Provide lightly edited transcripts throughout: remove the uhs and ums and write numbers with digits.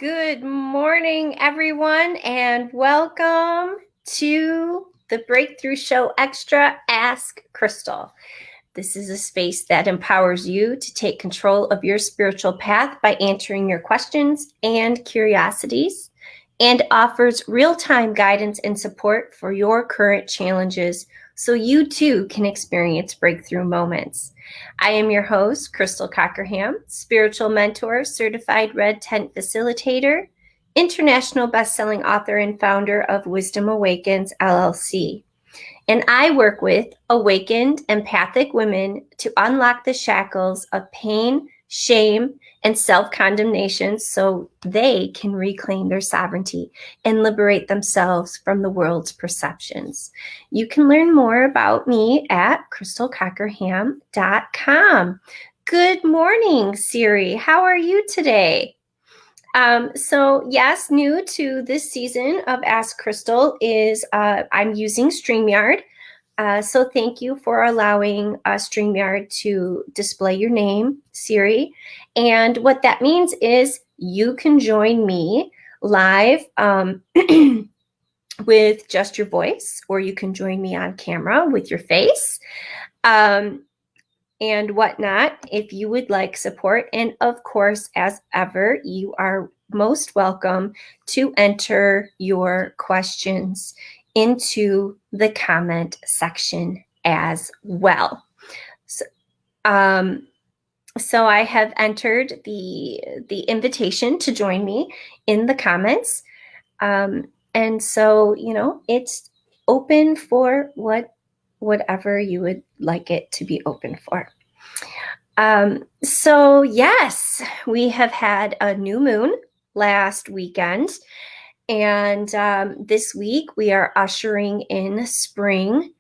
Good morning, everyone, and welcome to the Breakthrough Show Extra Ask Crystal. This is a space that empowers you to take control of your spiritual path by answering your questions and curiosities, and offers real-time guidance and support for your current challenges so you too can experience breakthrough moments. I am your host, Crystal Cockerham, spiritual mentor, certified red tent facilitator, international best-selling author and founder of Wisdom Awakens, LLC. And I work with awakened, empathic women to unlock the shackles of pain, shame, and self-condemnation so they can reclaim their sovereignty and liberate themselves from the world's perceptions. You can learn more about me at crystalcockerham.com. Good morning, Siri. How are you today? Yes, new to this season of Ask Crystal is I'm using StreamYard. So thank you for allowing StreamYard to display your name, Siri. And what that means is you can join me live with just your voice, or you can join me on camera with your face and whatnot if you would like support. And of course, as ever, you are most welcome to enter your questions into the comment section as well. So I have entered the invitation to join me in the comments. And so, it's open for whatever you would like it to be open for. So yes, we have had a new moon last weekend. And this week we are ushering in spring.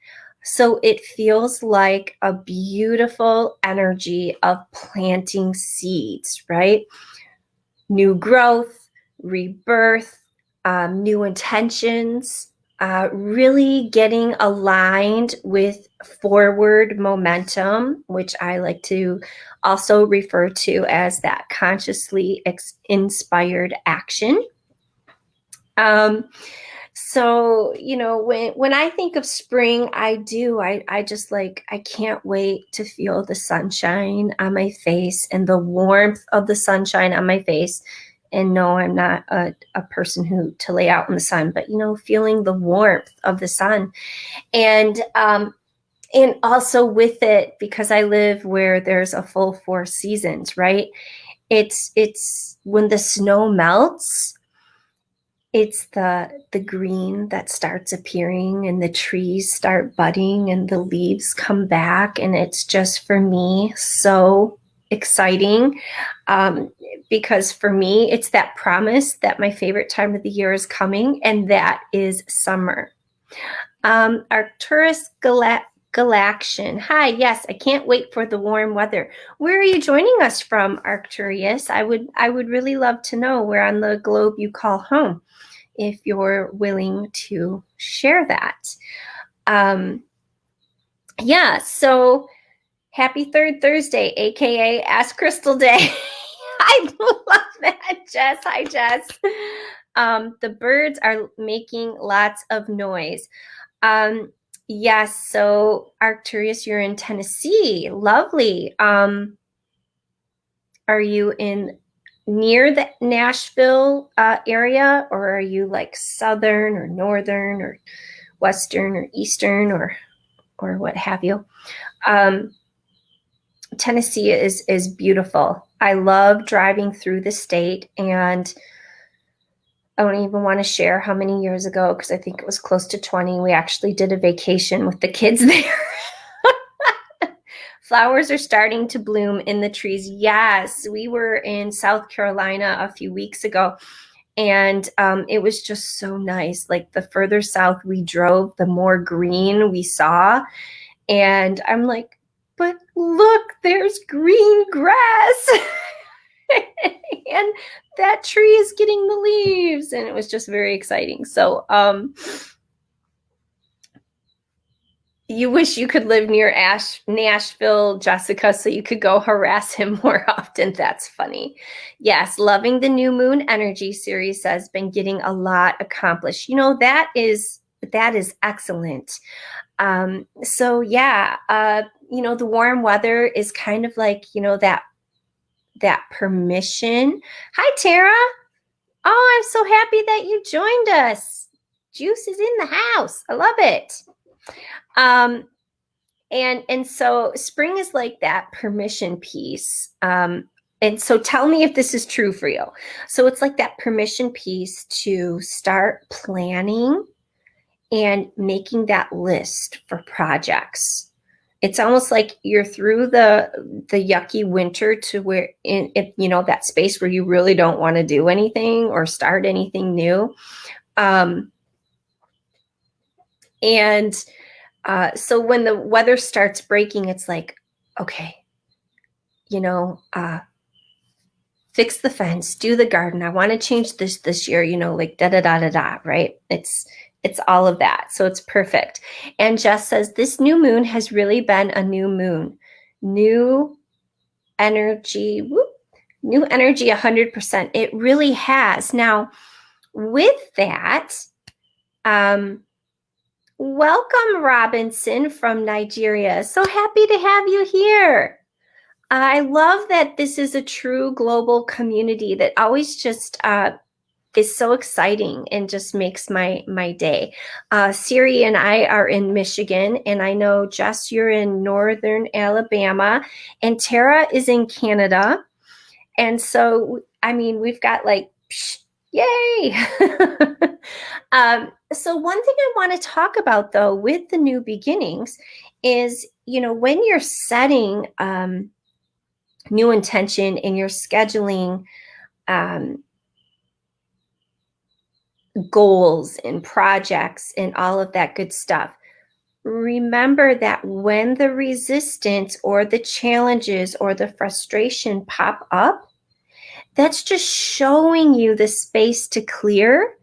So it feels like a beautiful energy of planting seeds, right? New growth, rebirth, new intentions, really getting aligned with forward momentum, which I like to also refer to as that consciously inspired action. So, when I think of spring, I just I can't wait to feel the sunshine on my face and the warmth of the sunshine on my face. And no, I'm not a person to lay out in the sun, but, feeling the warmth of the sun. And also with it, because I live where there's a full 4 seasons, right? It's when the snow melts, it's the green that starts appearing and the trees start budding and the leaves come back. And it's just, for me, so exciting because for me, it's that promise that my favorite time of the year is coming, and that is summer. Arcturus Galaction. Hi, yes, I can't wait for the warm weather. Where are you joining us from, Arcturus? I would really love to know where on the globe you call home, if you're willing to share that. So happy Third Thursday, aka Ask Crystal Day. I love that, Jess. Hi, Jess. The birds are making lots of noise. Yes, so Arcturus, you're in Tennessee. Lovely. Are you near the Nashville area, or are you like southern or northern or western or eastern or what have you? Tennessee is beautiful. I love driving through the state, and I don't even want to share how many years ago, because I think it was close to 20, we actually did a vacation with the kids there. Flowers are starting to bloom in the trees. Yes, we were in South Carolina a few weeks ago, and it was just so nice. Like, the further south we drove, the more green we saw. And I'm like, but look, there's green grass. And that tree is getting the leaves. And it was just very exciting. So, You wish you could live near Nashville, Jessica, so you could go harass him more often. That's funny. Yes, loving the new moon energy series has been getting a lot accomplished. That is excellent. So yeah, the warm weather is kind of like, that permission. Hi, Tara. Oh, I'm so happy that you joined us. Juice is in the house. I love it. And so spring is like that permission piece. And so tell me if this is true for you. So it's like that permission piece to start planning and making that list for projects. It's almost like you're through the yucky winter to where that space where you really don't want to do anything or start anything new. And so when the weather starts breaking, it's like, okay, fix the fence, do the garden. I want to change this year, like da da da da da, right? It's all of that. So it's perfect. And Jess says, this new moon has really been a new moon. New energy, new energy 100%. It really has. Now, with that, welcome, Robinson from Nigeria. So happy to have you here. I love that this is a true global community that always just is so exciting and just makes my day. Siri and I are in Michigan, and I know, Jess, you're in northern Alabama, and Tara is in Canada. And so, we've got yay! So one thing I want to talk about, though, with the new beginnings is, when you're setting new intention and you're scheduling goals and projects and all of that good stuff, remember that when the resistance or the challenges or the frustration pop up, that's just showing you the space to clear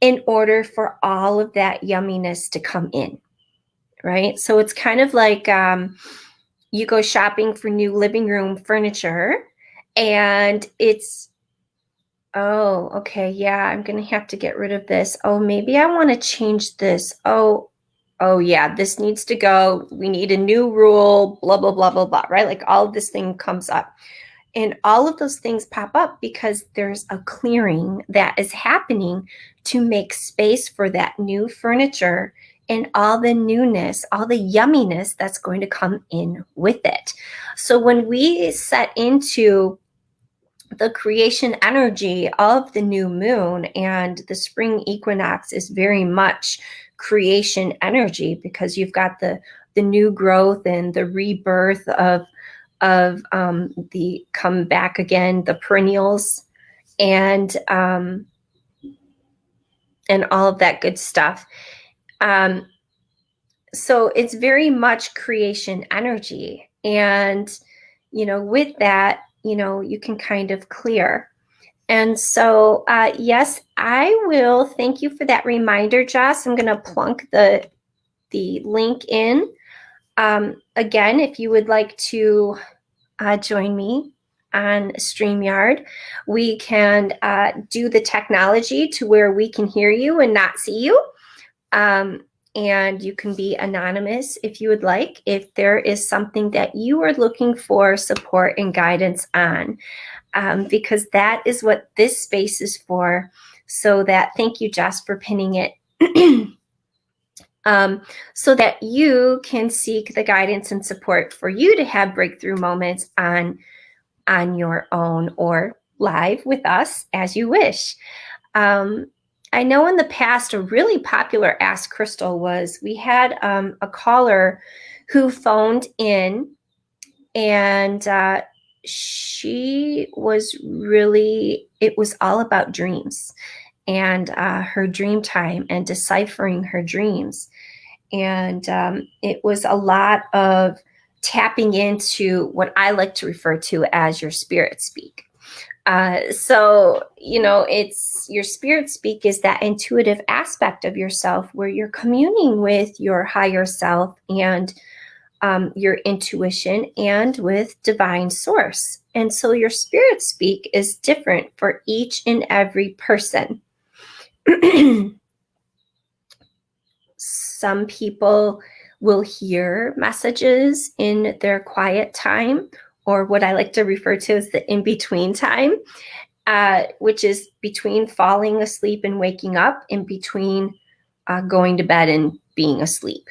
in order for all of that yumminess to come in, right? So it's kind of like you go shopping for new living room furniture and it's, oh, okay, yeah, I'm going to have to get rid of this. Oh, maybe I want to change this. Oh, yeah, this needs to go. We need a new rule, blah, blah, blah, blah, blah, right? Like all of this thing comes up. And all of those things pop up because there's a clearing that is happening to make space for that new furniture and all the newness, all the yumminess that's going to come in with it. So when we set into the creation energy of the new moon, and the spring equinox is very much creation energy because you've got the new growth and the rebirth of the come back again, the perennials, and all of that good stuff. So it's very much creation energy. And, with that, you can kind of clear. And so, yes, I will. Thank you for that reminder, Joss. I'm going to plunk the link in. Again, if you would like to join me on StreamYard, we can do the technology to where we can hear you and not see you. And you can be anonymous if you would like, if there is something that you are looking for support and guidance on, because that is what this space is for. So that, thank you, Jess, for pinning it. So that you can seek the guidance and support for you to have breakthrough moments on your own or live with us as you wish. I know in the past, a really popular Ask Crystal was, we had a caller who phoned in, and she was really, it was all about dreams and her dream time and deciphering her dreams. And it was a lot of tapping into what I like to refer to as your spirit speak. So, it's your spirit speak is that intuitive aspect of yourself where you're communing with your higher self and your intuition and with divine source. And so your spirit speak is different for each and every person. Some people will hear messages in their quiet time, or what I like to refer to as the in-between time, which is between falling asleep and waking up, in between going to bed and being asleep.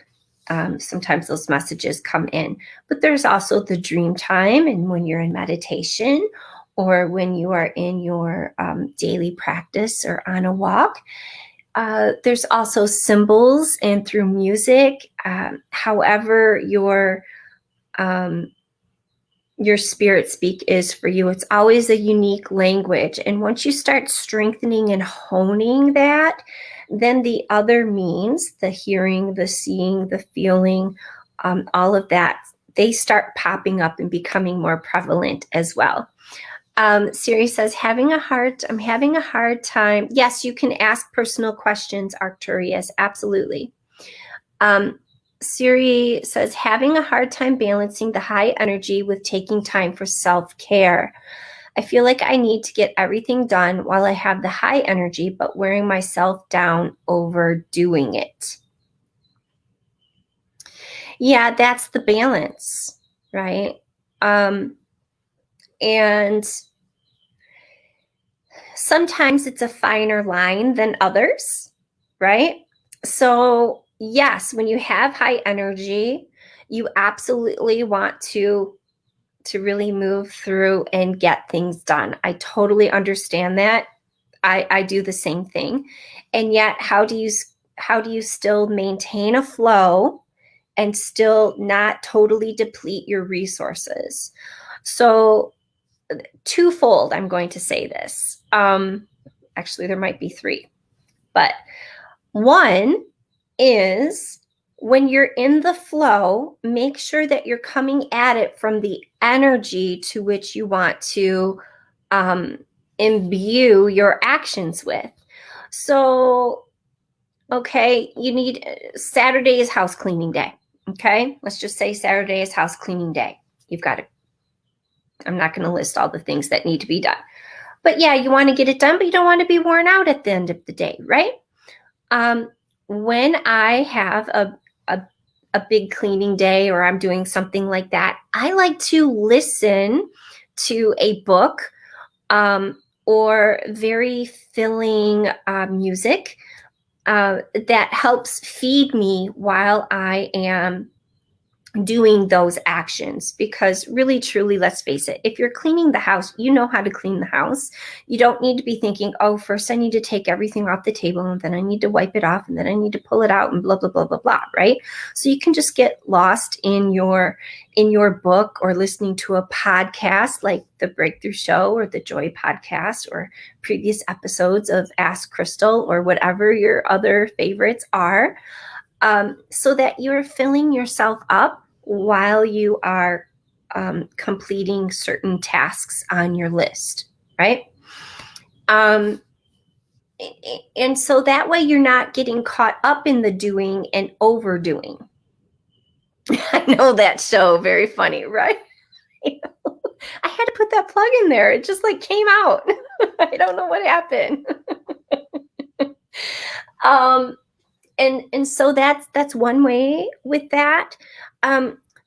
Sometimes those messages come in, but there's also the dream time, and when you're in meditation or when you are in your daily practice or on a walk. There's also symbols and through music. However, your spirit speak is for you. It's always a unique language. And once you start strengthening and honing that, then the other means, the hearing, the seeing, the feeling, all of that, they start popping up and becoming more prevalent as well. Siri says, I'm having a hard time. Yes, you can ask personal questions, Arcturus. Absolutely. Siri says, having a hard time balancing the high energy with taking time for self-care. I feel like I need to get everything done while I have the high energy, but wearing myself down, overdoing it. Yeah, that's the balance, right? And sometimes it's a finer line than others, right? So yes, when you have high energy, you absolutely want to really move through and get things done. I totally understand that. I do the same thing. And yet, how do you still maintain a flow and still not totally deplete your resources? So twofold, I'm going to say this. Actually, there might be three. But one is when you're in the flow, make sure that you're coming at it from the energy to which you want to imbue your actions with. So, okay, Saturday is house cleaning day. Okay, let's just say Saturday is house cleaning day. I'm not going to list all the things that need to be done. But yeah, you want to get it done, but you don't want to be worn out at the end of the day, right? When I have a big cleaning day or I'm doing something like that, I like to listen to a book or very filling music that helps feed me while I am doing those actions. Because really, truly, let's face it, if you're cleaning the house, you know how to clean the house. You don't need to be thinking, oh, first I need to take everything off the table and then I need to wipe it off and then I need to pull it out and blah, blah, blah, blah, blah, right? So you can just get lost in your book or listening to a podcast like the Breakthrough Show or the Joy podcast or previous episodes of Ask Crystal or whatever your other favorites are. So that you're filling yourself up while you are completing certain tasks on your list, right? And so that way you're not getting caught up in the doing and overdoing. I know that show, very funny, right? I had to put that plug in there. It just came out. I don't know what happened. And so that's one way with that.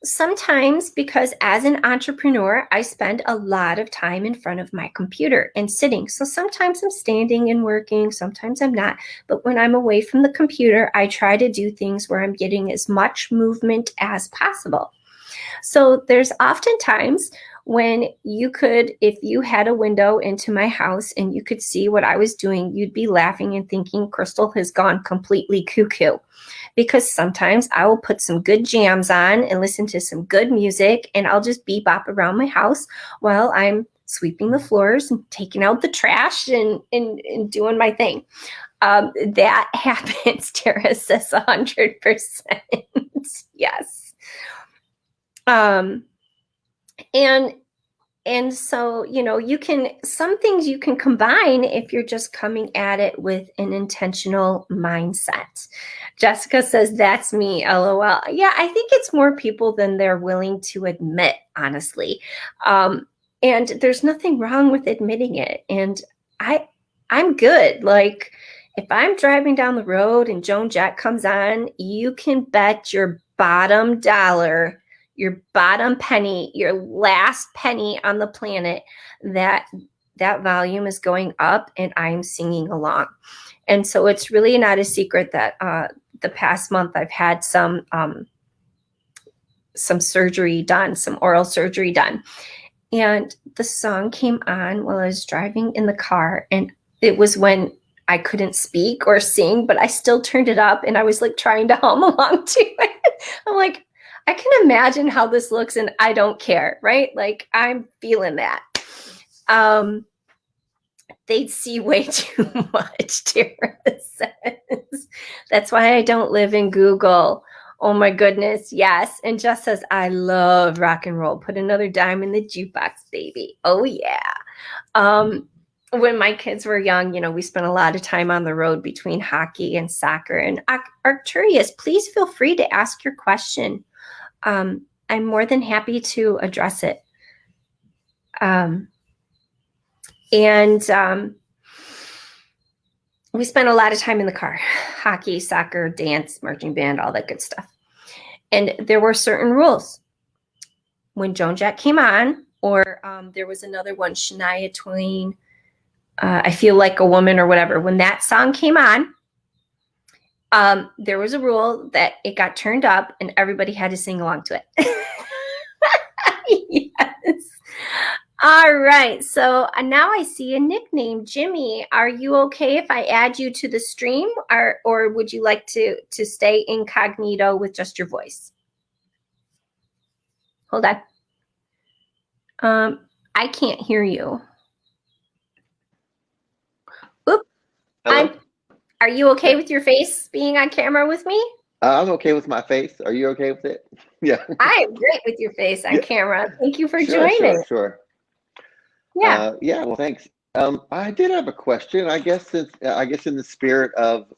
Sometimes, because as an entrepreneur, I spend a lot of time in front of my computer and sitting. So sometimes I'm standing and working, sometimes I'm not. But when I'm away from the computer, I try to do things where I'm getting as much movement as possible. So there's often times when if you had a window into my house and you could see what I was doing, you'd be laughing and thinking Crystal has gone completely cuckoo. Because sometimes I will put some good jams on and listen to some good music and I'll just bebop around my house while I'm sweeping the floors and taking out the trash and doing my thing. That happens, Tara says 100%. Yes. And And so, some things you can combine if you're just coming at it with an intentional mindset. Jessica says, that's me, LOL. Yeah, I think it's more people than they're willing to admit, honestly. And there's nothing wrong with admitting it. And I'm good. Like, if I'm driving down the road and Joan Jett comes on, you can bet your bottom dollar, your bottom penny, your last penny on the planet that that volume is going up and I'm singing along. And so it's really not a secret that the past month I've had some surgery done, some oral surgery done. And the song came on while I was driving in the car. And it was when I couldn't speak or sing, but I still turned it up and I was like trying to hum along to it. I'm like, I can imagine how this looks and I don't care, right? Like I'm feeling that. They'd see way too much, Tara says. That's why I don't live in Google. Oh my goodness, yes. And Jess says, I love rock and roll. Put another dime in the jukebox, baby. Oh yeah. When my kids were young, we spent a lot of time on the road between hockey and soccer. And Arcturus, please feel free to ask your question. I'm more than happy to address it. We spent a lot of time in the car, hockey, soccer, dance, marching band, all that good stuff. And there were certain rules. When Joan Jett came on, or there was another one, Shania Twain, I Feel Like a Woman or whatever. When that song came on, there was a rule that it got turned up and everybody had to sing along to it. Yes. All right. So now I see a nickname, Jimmy. Are you okay if I add you to the stream, or would you like to stay incognito with just your voice? Hold on. I can't hear you. Oop. Are you okay with your face being on camera with me? I'm okay with my face. Are you okay with it? Yeah. I am great with your face on camera. Thank you for joining. Sure. Yeah. Well, thanks. I did have a question. I guess in the spirit of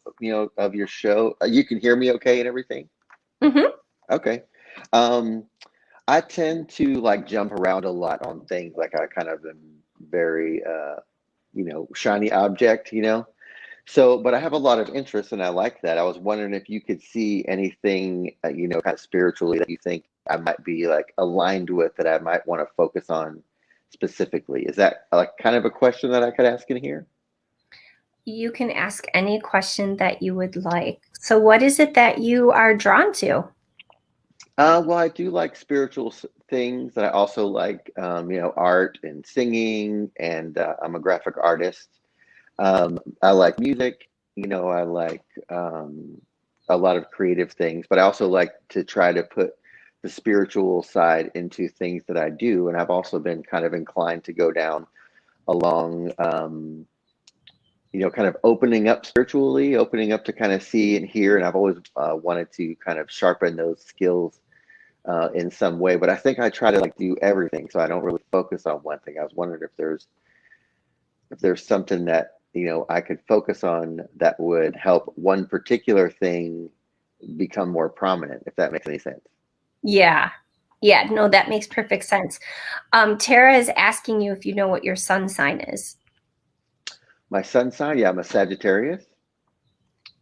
of your show, you can hear me okay and everything. Mm-hmm. Okay. I tend to like jump around a lot on things. Like I kind of am very shiny object. So, but I have a lot of interest and I like that. I was wondering if you could see anything, kind of spiritually that you think I might be like aligned with that I might want to focus on specifically. Is that like kind of a question that I could ask in here? You can ask any question that you would like. So what is it that you are drawn to? Well, I do like spiritual things. I also like, art and singing, and I'm a graphic artist. I like music, I like a lot of creative things, but I also like to try to put the spiritual side into things that I do. And I've also been kind of inclined to go down along, kind of opening up spiritually, opening up to kind of see and hear. And I've always wanted to kind of sharpen those skills in some way. But I think I try to like do everything, so I don't really focus on one thing. I was wondering if there's something that I could focus on that would help one particular thing become more prominent, if that makes any sense. Yeah. No, that makes perfect sense. Tara is asking you if you know what your sun sign is. My sun sign, yeah, I'm a Sagittarius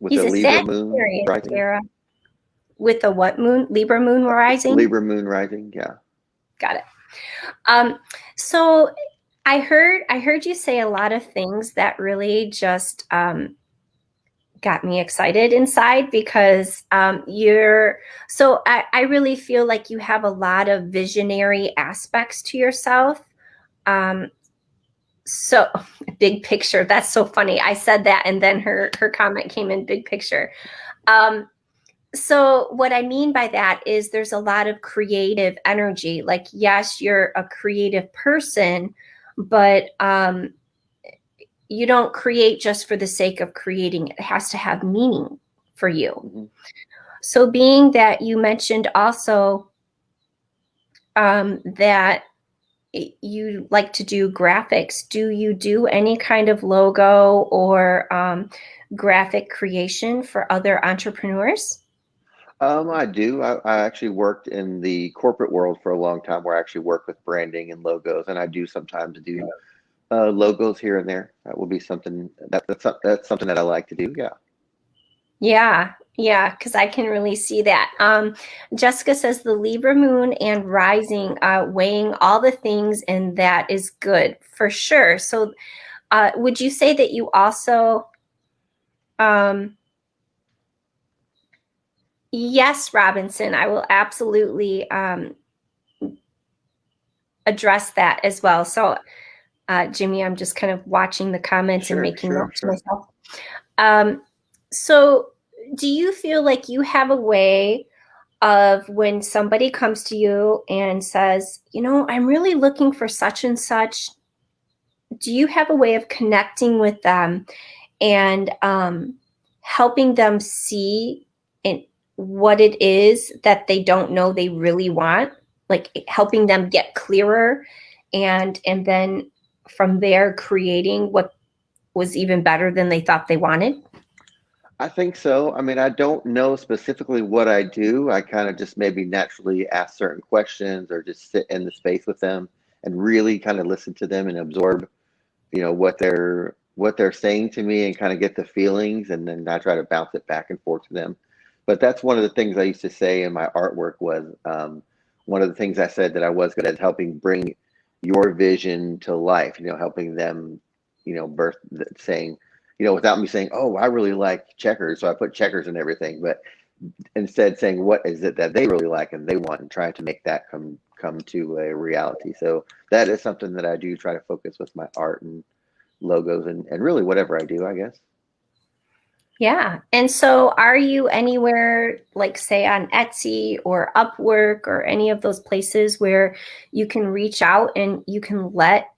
with He's a a Libra moon Sagittarius, rising. Tara. With a what moon? Libra moon rising? Libra moon rising, yeah. Got it. So I heard you say a lot of things that really just got me excited inside, because I really feel like you have a lot of visionary aspects to yourself. So big picture, that's so funny. I said that and then her comment came in, big picture. So what I mean by that is there's a lot of creative energy. Like, yes, you're a creative person, but you don't create just for the sake of creating. It has to have meaning for you. Mm-hmm. So being that you mentioned also that you like to do graphics. Do you do any kind of logo or graphic creation for other entrepreneurs? I do. I actually worked in the corporate world for a long time where I actually work with branding and logos, and I do sometimes do logos here and there. That will be something that's something that I like to do. Yeah. Yeah, yeah, because I can really see that. Jessica says the Libra moon and rising, weighing all the things, and that is good for sure. So, would you say that you also, um, yes, Robinson, I will absolutely address that as well. So, Jimmy, I'm just kind of watching the comments and Sure, making sure, notes sure. myself. Um, so, do you feel like you have a way of when somebody comes to you and says, I'm really looking for such and such? Do you have a way of connecting with them and helping them see what it is that they don't know they really want, like helping them get clearer, and then from there creating what was even better than they thought they wanted? I think so. I mean, I don't know specifically what I do. I kind of just maybe naturally ask certain questions or just sit in the space with them and really kind of listen to them and absorb, what they're saying to me and kind of get the feelings, and then I try to bounce it back and forth to them. But that's one of the things I used to say in my artwork was one of the things I said that I was good at helping bring your vision to life, helping them, birth saying, without me saying, oh, I really like checkers, so I put checkers in everything, but instead saying what is it that they really like and they want, and trying to make that come to a reality. So that is something that I do try to focus with my art and logos, and really whatever I do, I guess. Yeah. And so are you anywhere, like say on Etsy or Upwork or any of those places where you can reach out and you can let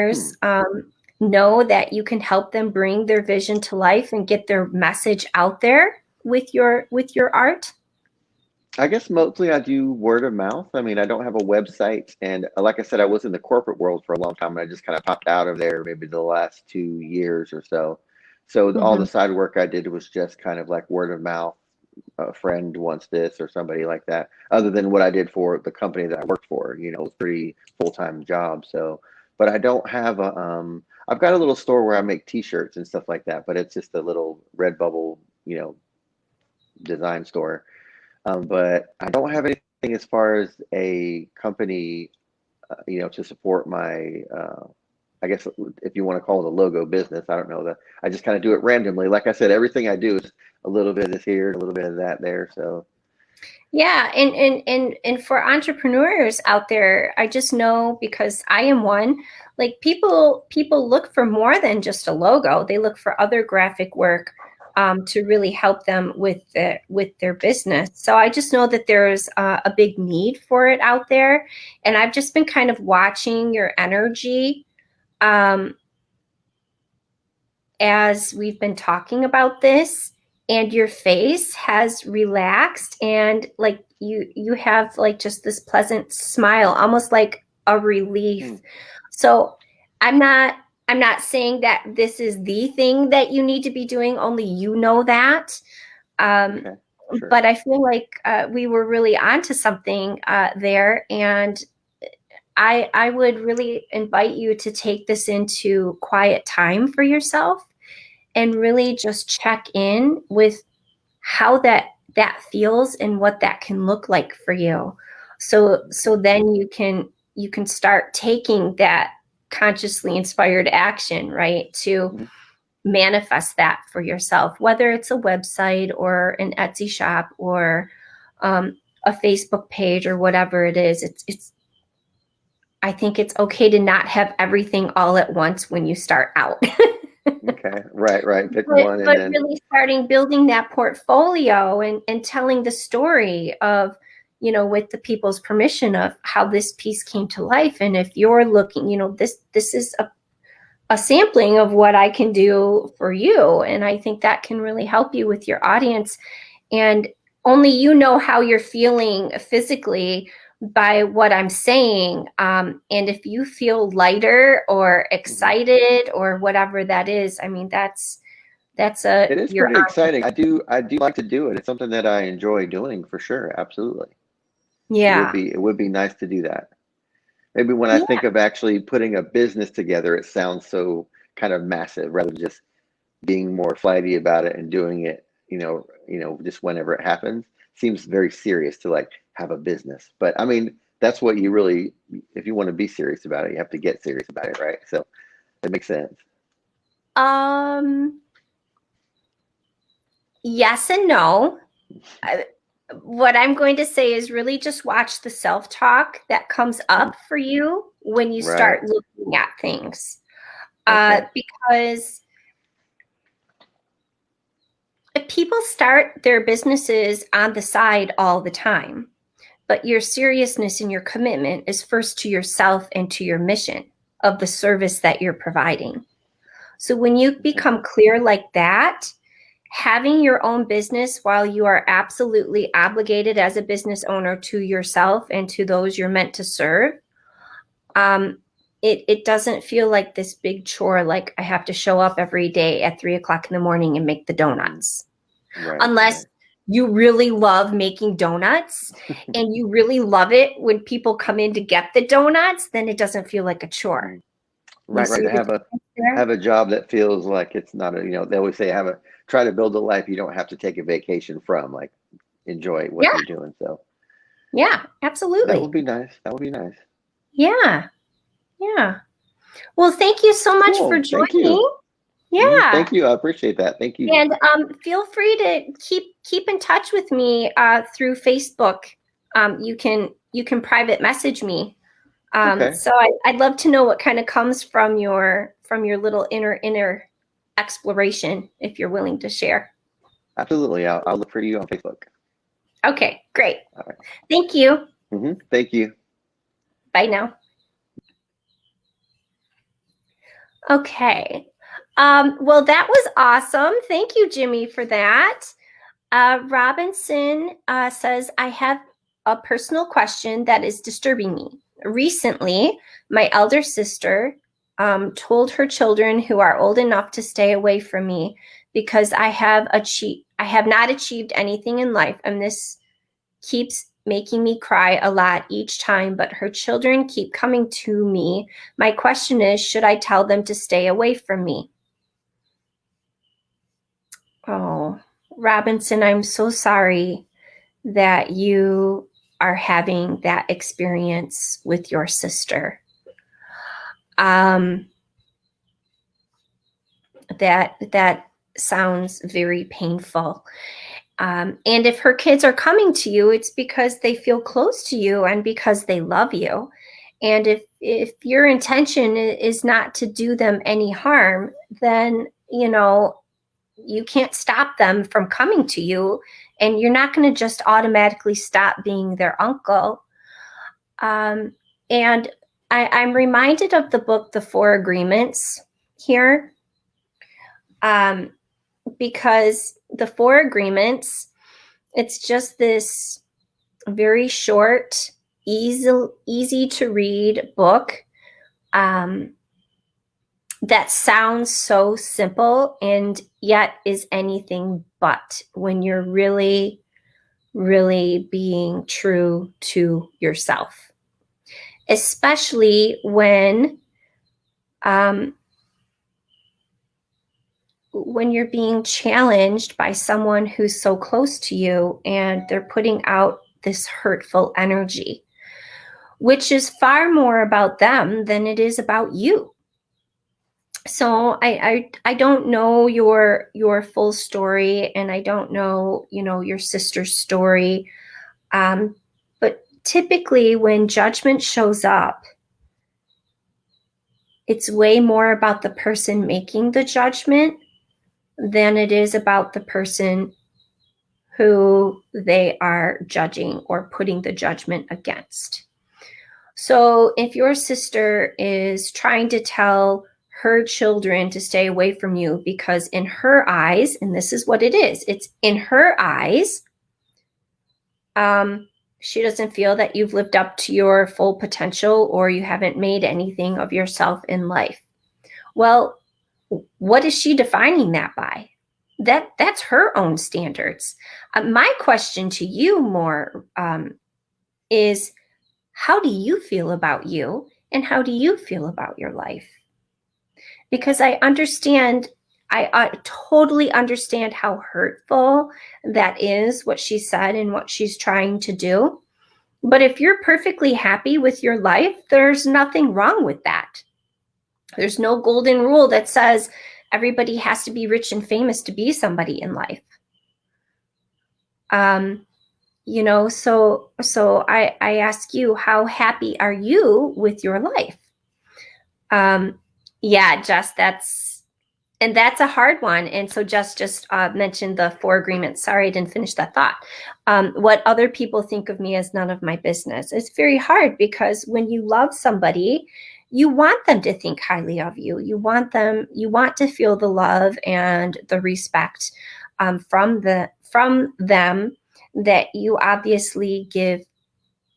Hmm. entrepreneurs know that you can help them bring their vision to life and get their message out there with your art? I guess mostly I do word of mouth. I mean, I don't have a website, and like I said, I was in the corporate world for a long time, and I just kind of popped out of there maybe the last 2 years or so. So all the Mm-hmm. side work I did was just kind of like word of mouth. A friend wants this or somebody like that. Other than what I did for the company that I worked for, it was a pretty full-time job. So, but I don't have a. I've got a little store where I make T-shirts and stuff like that, but it's just a little Redbubble, design store. But I don't have anything as far as a company, to support my, I guess if you want to call it a logo business. I don't know that. I just kind of do it randomly. Like I said, everything I do is a little bit of this here, a little bit of that there. So, Yeah, and for entrepreneurs out there, I just know because I am one, like people look for more than just a logo. They look for other graphic work to really help them with their business. So I just know that there's a big need for it out there, and I've just been kind of watching your energy um, as we've been talking about this, and your face has relaxed, and like you have like just this pleasant smile, almost like a hmm, relief. So i'm not I'm not saying that this is the thing that you need to be doing, only you know that. um, okay, sure. but I feel like we were really onto something there, and I would really invite you to take this into quiet time for yourself and really just check in with how that feels and what that can look like for you. So Okay. then you can start taking that consciously inspired action, right, to Hmm. manifest that for yourself, whether it's a website or an Etsy shop or a Facebook page or whatever it is. It's I think it's okay to not have everything all at once when you start out. Okay. Right, right. Pick but one and but then, really starting building that portfolio and telling the story of, with the people's permission, of how this piece came to life. And if you're looking, this is a sampling of what I can do for you. And I think that can really help you with your audience. And only you know how you're feeling physically, by what I'm saying. And if you feel lighter or Hmm. excited or whatever that is, I mean, that's a It is you're pretty on. exciting. I do like to do it. It's something that I enjoy doing for sure. Absolutely. Yeah. It would be nice to do that. Maybe when I Yeah. think of actually putting a business together, it sounds so kind of massive rather than just being more flighty about it and doing it, just whenever it happens. Seems very serious to like have a business. But I mean, that's what you really, if you want to be serious about it, you have to get serious about it, right? So that makes sense. Um, yes and no. I, what I'm going to say is really just watch the self-talk that comes Mm, up for you when you right. start looking at things. Okay. Because if people start their businesses on the side all the time, but your seriousness and your commitment is first to yourself and to your mission of the service that you're providing. So when you Okay. become clear like that, having your own business while you are absolutely obligated as a business owner to yourself and to those you're meant to serve, um, it doesn't feel like this big chore, like I have to show up every day at 3 o'clock in the morning and make the Mm, donuts. right. Unless Right. you really love making donuts and you really love it when people come in to get the donuts, then it doesn't feel like a chore. Mhm. You Right. Right. see To the difference there? have a job that feels like it's not a, they always say try to build a life you don't have to take a vacation from, like enjoy what Yeah, you're doing. So yeah, that would absolutely. be nice. That would be nice. Yeah, yeah. Well, thank you so much for Cool. Thank you. joining. Yeah. Thank you. I appreciate that. Thank you. And feel free to keep in touch with me through Facebook. You can private message me. Okay. So I'd love to know what kind of comes from your little inner exploration, if you're willing to share. Absolutely. I'll look for you on Facebook. Okay, great. All right. Thank you. Thank you. Bye now. Okay. Well, that was awesome. Thank you, Jimmy, for that. Robinson says, I have a personal question that is disturbing me. Recently, my elder sister told her children who are old enough to stay away from me because I have not achieved anything in life, and this keeps making me cry a lot each time, but her children keep coming to me. My question is, should I tell them to stay away from me? Oh, Robinson, I'm so sorry that you are having that experience with your sister. Um, that sounds very painful. And if her kids are coming to you, it's because they feel close to you and because they love you. And if your intention is not to do them any harm, then you can't stop them from coming to you, and you're not going to just automatically stop being their uncle. And I'm reminded of the book, The Four Agreements, here, um, because the Four Agreements, it's just this very short, easy to read book um, that sounds so simple and yet is anything but when you're really being true to yourself, especially um, when you're being challenged by someone who's so close to you and they're putting out this hurtful energy, which is far more about them than it is about you. So I don't know your full story, and I don't know your sister's story, but typically when judgment shows up, it's way more about the person making the judgment than it is about the person who they are judging or putting the judgment against. So if your sister is trying to tell her children to stay away from you because in her eyes, and this is what it is, it's in her eyes, um, She doesn't feel that you've lived up to your full potential or you haven't made anything of yourself in life. Well, what is she defining that by? That's her own standards. My question to you more is, how do you feel about you and how do you feel about your life? Because I totally understand how hurtful that is, what she said and what she's trying to do. But if you're perfectly happy with your life, there's nothing wrong with that. There's no golden rule that says everybody has to be rich and famous to be somebody in life. So I ask you, how happy are you with your life? Yeah, Jess, that's a hard one. And so Jess just mentioned the 4 agreements. Sorry, I didn't finish that thought. What other people think of me is none of my business. It's very hard because when you love somebody, you want them to think highly of you. You want to feel the love and the respect from them that you obviously give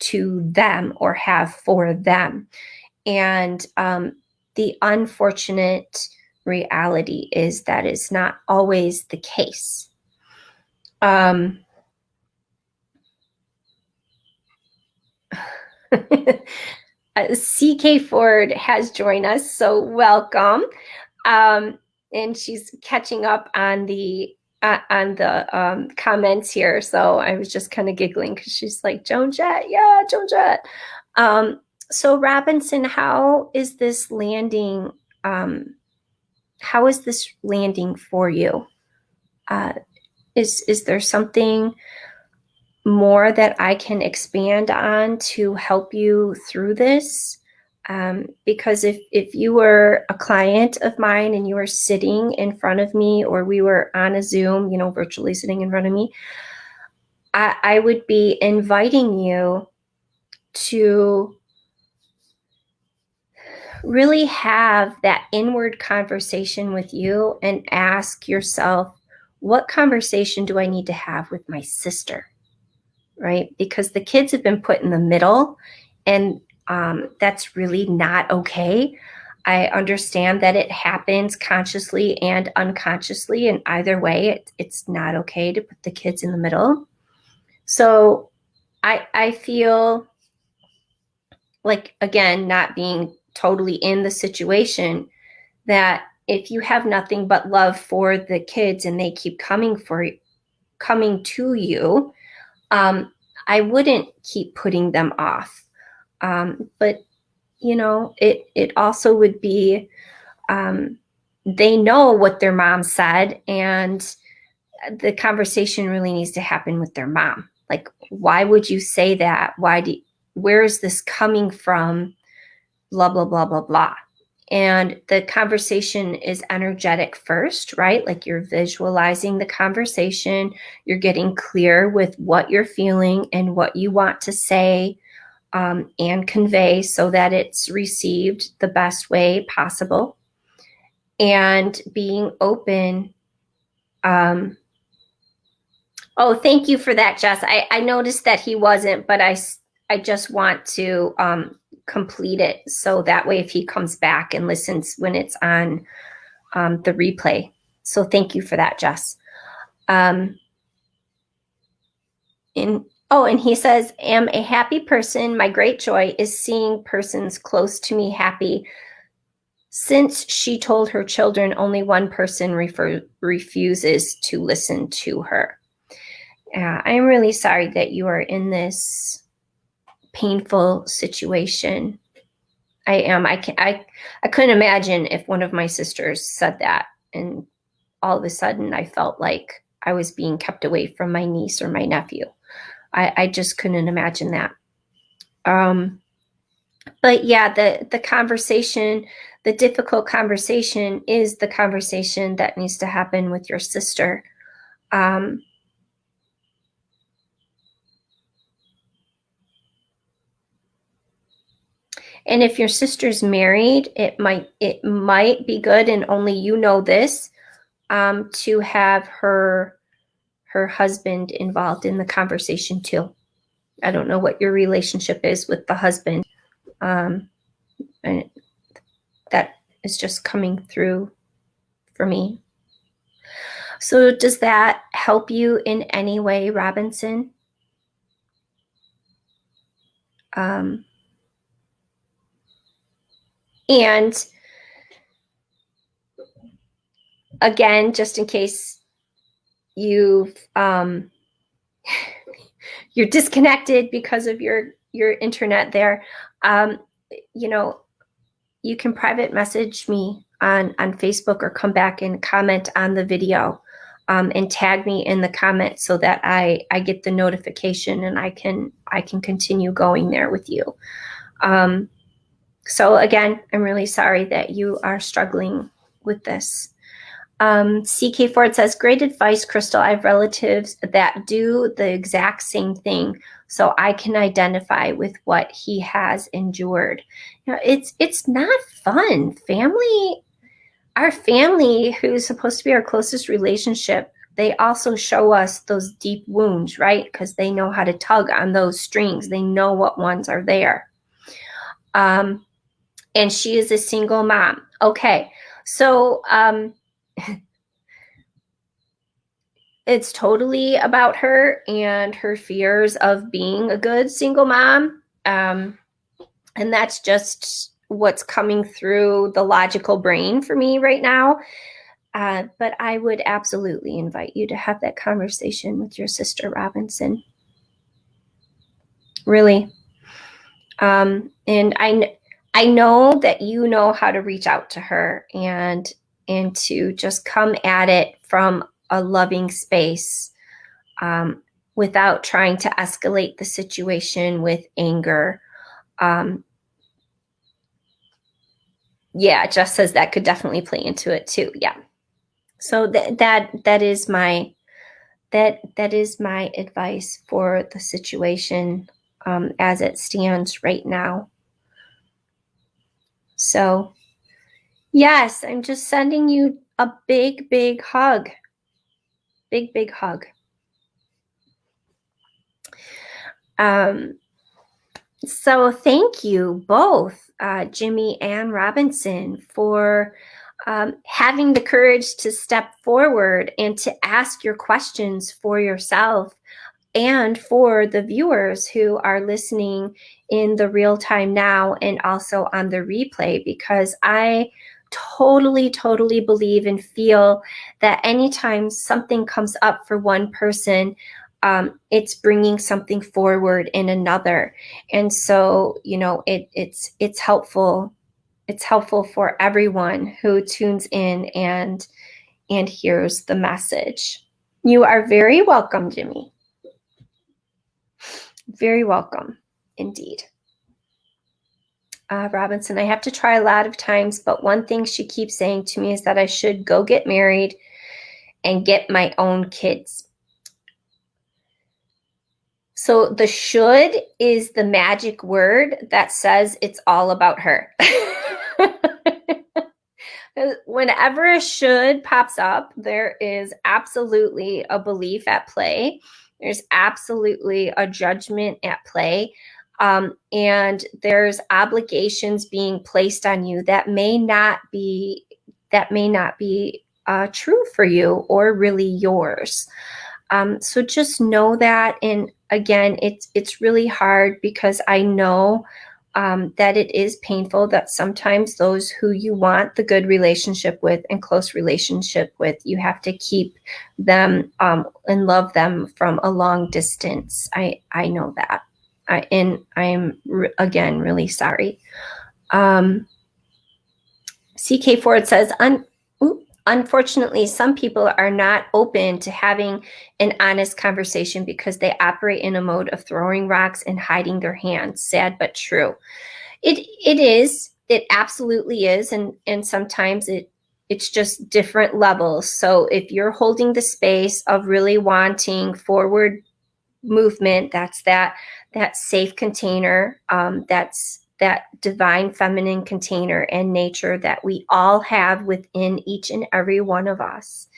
to them or have for them. And the unfortunate reality is that is not always the case. CK Ford has joined us, so welcome. And she's catching up on the comments here. So I was just kind of giggling because she's like, Joan Jett, yeah, Joan Jett. So Robinson, how is this landing? How is this landing for you? Is there something more that I can expand on to help you through this? Because if you were a client of mine and you were sitting in front of me, or we were on a Zoom, virtually sitting in front of me, I would be inviting you to really have that inward conversation with you and ask yourself, what conversation do I need to have with my sister? Right? Because the kids have been put in the middle, and that's really not okay. I understand that it happens consciously and unconsciously, and either way, it's not okay to put the kids in the middle. So I feel like, again, not being totally in the situation, that if you have nothing but love for the kids and they keep coming to you, I wouldn't keep putting them off. But it also would be, they know what their mom said, and the conversation really needs to happen with their mom. Like, why would you say that? Where is this coming from? Blah, blah, blah, blah, blah. And the conversation is energetic first, right? Like, you're visualizing the conversation. You're getting clear with what you're feeling and what you want to say and convey so that it's received the best way possible. And being open. Oh, thank you for that, Jess. I noticed that he wasn't, but I just want to complete it so that way if he comes back and listens when it's on the replay. So thank you for that, Jess. And he says, am a happy person. My great joy is seeing persons close to me happy. Since she told her children, only one person refuses to listen to her. I'm really sorry that you are in this painful situation. I am. I couldn't imagine if one of my sisters said that, and all of a sudden I felt like I was being kept away from my niece or my nephew. I just couldn't imagine that. But yeah, the conversation, the difficult conversation, is the conversation that needs to happen with your sister. And if your sister's married, it might be good, and only you know this, to have her husband involved in the conversation too. I don't know what your relationship is with the husband. And that is just coming through for me. So does that help you in any way, Robinson? And again, just in case you've you're disconnected because of your internet there, you know, you can private message me on Facebook or come back and comment on the video, and tag me in the comment so that I get the notification and I can continue going there with you. So again, I'm really sorry that you are struggling with this. CK Ford says, great advice, Crystal. I have relatives that do the exact same thing, so I can identify with what he has endured. You know, it's not fun. Our family, who's supposed to be our closest relationship, they also show us those deep wounds, right? Because they know how to tug on those strings. They know what ones are there. And she is a single mom. Okay, so it's totally about her and her fears of being a good single mom. And that's just what's coming through the logical brain for me right now. But I would absolutely invite you to have that conversation with your sister Robinson. Really. And I know that you know how to reach out to her and to just come at it from a loving space, without trying to escalate the situation with anger. Yeah, Jess says that could definitely play into it too. Yeah. So that is my advice for the situation, as it stands right now. So yes, I'm just sending you a big, big hug. Big, big hug. So thank you both, Jimmy and Robinson, for having the courage to step forward and to ask your questions for yourself and for the viewers who are listening in the real time now and also on the replay, because I totally, totally believe and feel that anytime something comes up for one person, it's bringing something forward in another. And so, you know, it's helpful. It's helpful for everyone who tunes in and hears the message. You are very welcome, Jimmy. Very welcome indeed. Robinson, I have to try a lot of times, but one thing she keeps saying to me is that I should go get married and get my own kids. So the should is the magic word that says it's all about her. Whenever a should pops up, there is absolutely a belief at play. There's absolutely a judgment at play. And there's obligations being placed on you that may not be true for you or really yours. So just know that. And again, it's really hard because I know that it is painful that sometimes those who you want the good relationship with and close relationship with, you have to keep them and love them from a long distance. I know that. And I'm again really sorry. CK Ford says, unfortunately, some people are not open to having an honest conversation because they operate in a mode of throwing rocks and hiding their hands. Sad but true. It is. It absolutely is. And sometimes it's just different levels. So if you're holding the space of really wanting forward movement, that's that safe container, that's that divine feminine container and nature that we all have within each and every one of us.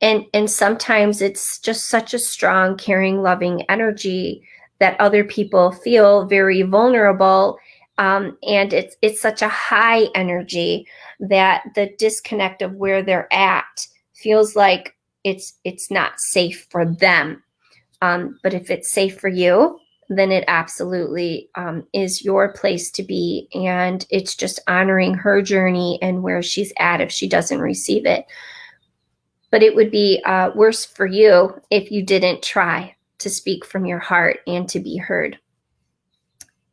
and sometimes it's just such a strong, caring, loving energy that other people feel very vulnerable. And it's such a high energy that the disconnect of where they're at feels like it's not safe for them. But if it's safe for you, then it absolutely is your place to be. And it's just honoring her journey and where she's at if she doesn't receive it. But it would be worse for you if you didn't try to speak from your heart and to be heard.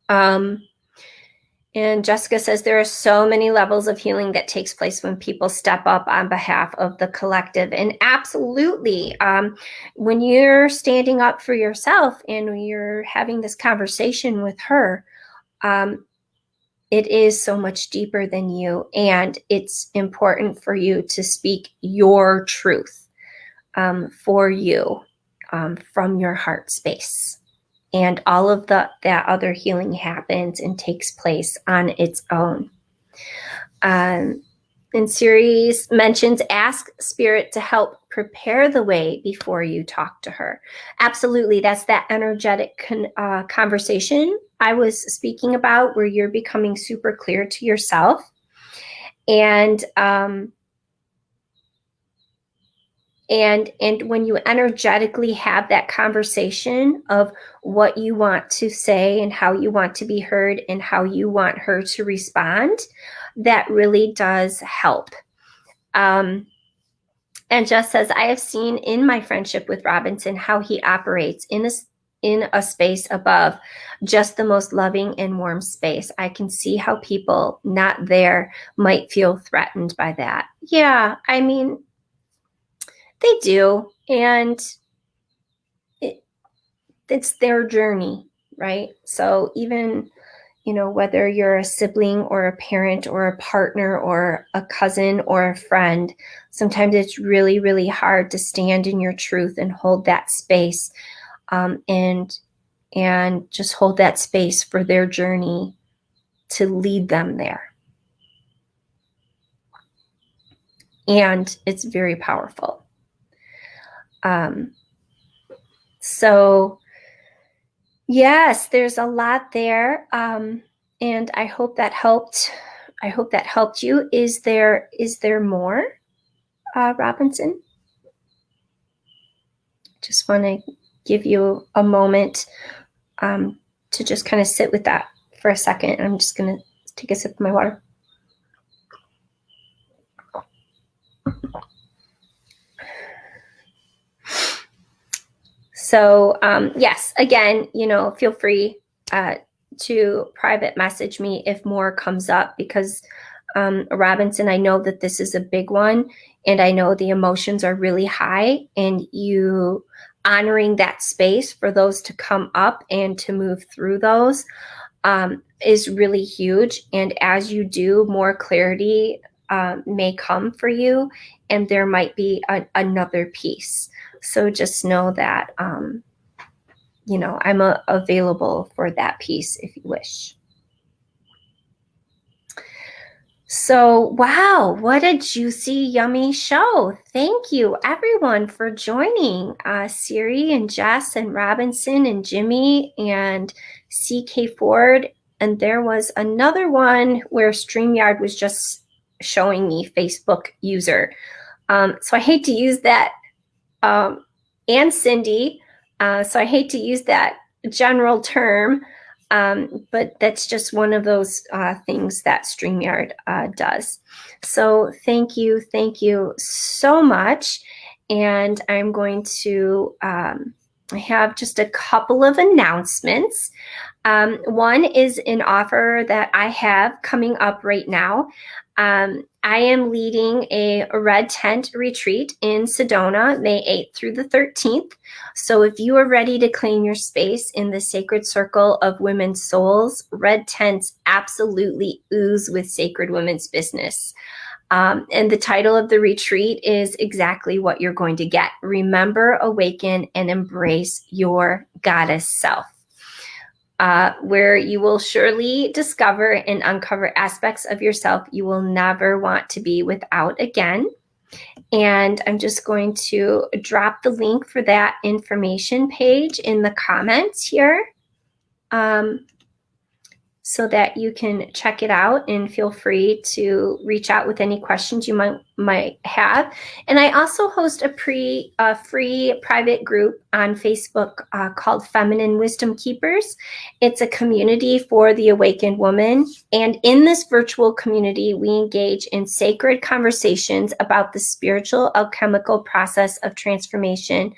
And Jessica says there are so many levels of healing that takes place when people step up on behalf of the collective. And absolutely, when you're standing up for yourself and when you're having this conversation with her, it is so much deeper than you. And it's important for you to speak your truth for you from your heart space. And all of that other healing happens and takes place on its own. And series mentions ask spirit to help prepare the way before you talk to her. Absolutely, that's that energetic conversation I was speaking about, where you're becoming super clear to yourself. And when you energetically have that conversation of what you want to say and how you want to be heard and how you want her to respond, that really does help. And Jess says, I have seen in my friendship with Robinson how he operates in a space above, just the most loving and warm space. I can see how people not there might feel threatened by that. Yeah, I mean, they do. And it's their journey, right? So even, whether you're a sibling or a parent or a partner or a cousin or a friend, sometimes it's really, really hard to stand in your truth and hold that space, and just hold that space for their journey to lead them there. And it's very powerful. So yes, there's a lot there. And I hope that helped. I hope that helped you. Is there more, Robinson? Just want to give you a moment to just kind of sit with that for a second. I'm just going to take a sip of my water. So yes, again, feel free to private message me if more comes up, because Robinson, I know that this is a big one, and I know the emotions are really high, and you honoring that space for those to come up and to move through those is really huge. And as you do, more clarity may come for you, and there might be another piece. So just know that, I'm available for that piece if you wish. So, wow, what a juicy, yummy show. Thank you, everyone, for joining. Siri and Jess and Robinson and Jimmy and CK Ford. And there was another one where StreamYard was just showing me Facebook user. So I hate to use that. And Cindy. So I hate to use that general term, but that's just one of those things that StreamYard does. So thank you so much. And I'm going to I have just a couple of announcements. One is an offer that I have coming up right now. I am leading a red tent retreat in Sedona, May 8th through the 13th. So if you are ready to claim your space in the sacred circle of women's souls, red tents absolutely ooze with sacred women's business. And the title of the retreat is exactly what you're going to get. Remember, awaken, and embrace your goddess self. Where you will surely discover and uncover aspects of yourself you will never want to be without again. And I'm just going to drop the link for that information page in the comments here. So that you can check it out, and feel free to reach out with any questions you might have. And I also host a free private group on Facebook called Feminine Wisdom Keepers. It's a community for the awakened woman. And in this virtual community, we engage in sacred conversations about the spiritual alchemical process of transformation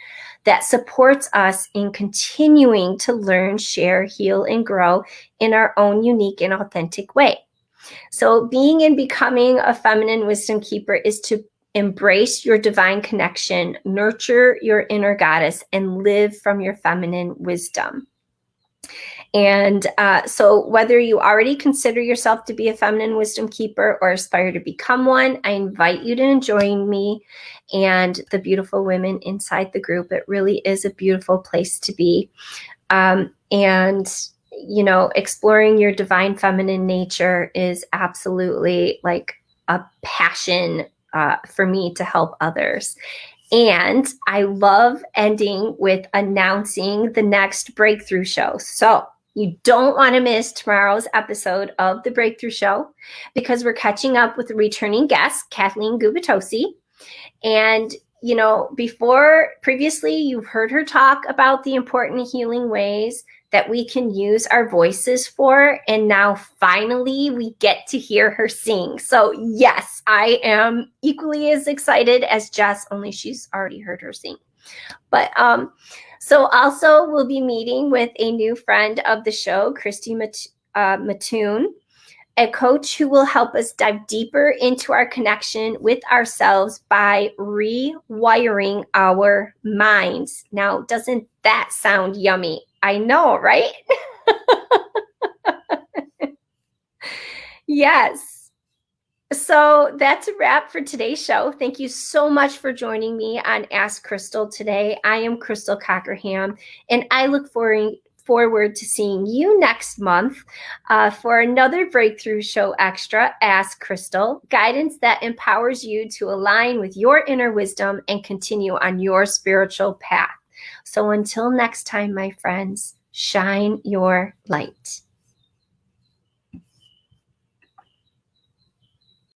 that supports us in continuing to learn, share, heal, and grow in our own unique and authentic way. So being and becoming a feminine wisdom keeper is to embrace your divine connection, nurture your inner goddess, and live from your feminine wisdom. And so whether you already consider yourself to be a feminine wisdom keeper or aspire to become one, I invite you to join me and the beautiful women inside the group. It really is a beautiful place to be. And exploring your divine feminine nature is absolutely like a passion for me to help others. And I love ending with announcing the next Breakthrough Show. So you don't want to miss tomorrow's episode of the Breakthrough Show, because we're catching up with a returning guest, Kathleen Gubitosi. And previously you've heard her talk about the important healing ways that we can use our voices for. And now finally we get to hear her sing. So yes, I am equally as excited as Jess, only she's already heard her sing. But so also we'll be meeting with a new friend of the show, Christy Mattoon, a coach who will help us dive deeper into our connection with ourselves by rewiring our minds. Now, doesn't that sound yummy? I know, right? Yes. So that's a wrap for today's show. Thank you so much for joining me on Ask Crystal today. I am Crystal Cockerham, and I look forward to seeing you next month for another Breakthrough Show Extra, Ask Crystal, guidance that empowers you to align with your inner wisdom and continue on your spiritual path. So until next time, my friends, shine your light.